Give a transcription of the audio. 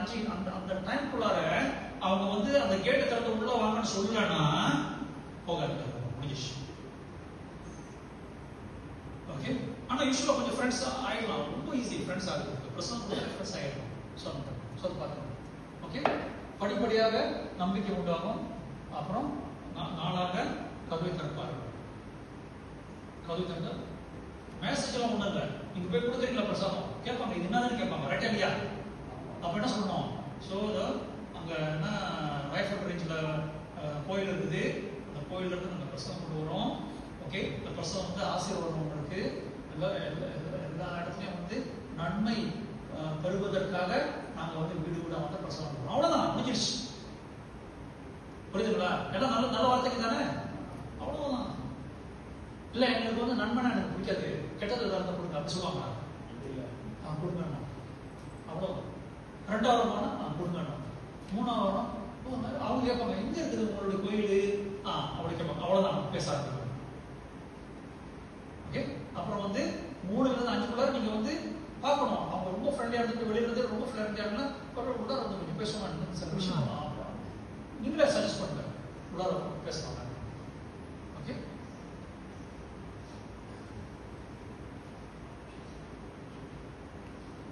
5 அந்த டைம்க்குள்ளார அவங்க வந்து அந்த கேட்டை திறந்து உள்ள வாங்கன்னு சொல்லலன்னா போகாது, முடிஞ்சிச்சு. ஓகே. ஆனா யூஸ்வலா கொஞ்சம் ஃப்ரெண்ட்ஸ் ஆயிடலாம், ரொம்ப ஈஸி ஃப்ரெண்ட்ஸ் ஆகுது, பிரசன்ட் ஃப்ரெண்ட்ஸ் ஆயிடலாம். ஸோ பார்க்கணும். ஓகே. படிப்படியாக நம்பிக்கை உண்டாகும். அப்புறம் நாளாக கதவை திறப்பார்கள். கதவை திறந்த மேசேஜ் எல்லாம் ஒண்ணும் இல்லை, நீங்க போய் கொடுக்குறீங்களா பிரசாதம் கேட்பாங்க, இது என்னன்னு கேட்பாங்க, ரைட் இல்லையா? அப்ப என்ன சொல்லணும்? ஸோ அங்க என்ன ரைஃபல் ரேஞ்சில் கோயில் இருக்குது, அந்த கோயில்ல இருந்து நாங்கள் பிரசாதம் கொண்டு வரோம். ஓகே. இந்த பிரசாதம் வந்து ஆசீர்வாதம் உங்களுக்கு எல்லா இடத்துலையும் வந்து நன்மை பெறுவதற்காக நாங்கள் வந்து வீடு வீடாக வந்து பிரசாதம் பண்ணுறோம். அவ்வளோதான், முடிஞ்சிருச்சு. புரியுதுங்களா? எல்லாம் நல்ல நல்ல வார்த்தைக்கு தானே, அவ்வளவுதான். இல்ல எங்களுக்கு வந்து நன்மைனா எனக்கு பிடிக்காது, கெட்டது ஏதாவது கொடுங்க அப்படி சொல்லுவாங்க. கொடுங்க, அவ்வளவுதான். 2வது வாரம் கொடுங்க, 3வது வாரம் அவங்க கேட்பாங்க, எங்க இருக்குது உங்களுடைய கோயில், அப்படி கேட்பாங்க. அவ்வளவுதான், பேச ஆரம்பிப்பாங்க. ஓகே. அப்புறம் வந்து 3ல இருந்து 5 நீங்க வந்து பார்க்கணும், அவங்க ரொம்ப ஃப்ரெண்ட்லியா இருந்துட்டு வெளியில இருந்து ரொம்ப ஃப்ரெண்ட்லியா இருந்தா உள்ளார வந்து கொஞ்சம் பேசுவாங்க, சில விஷயம் நீங்களே சஜஸ்ட் பண்ணுங்க, உள்ளார பேசுவாங்க. ஓகே.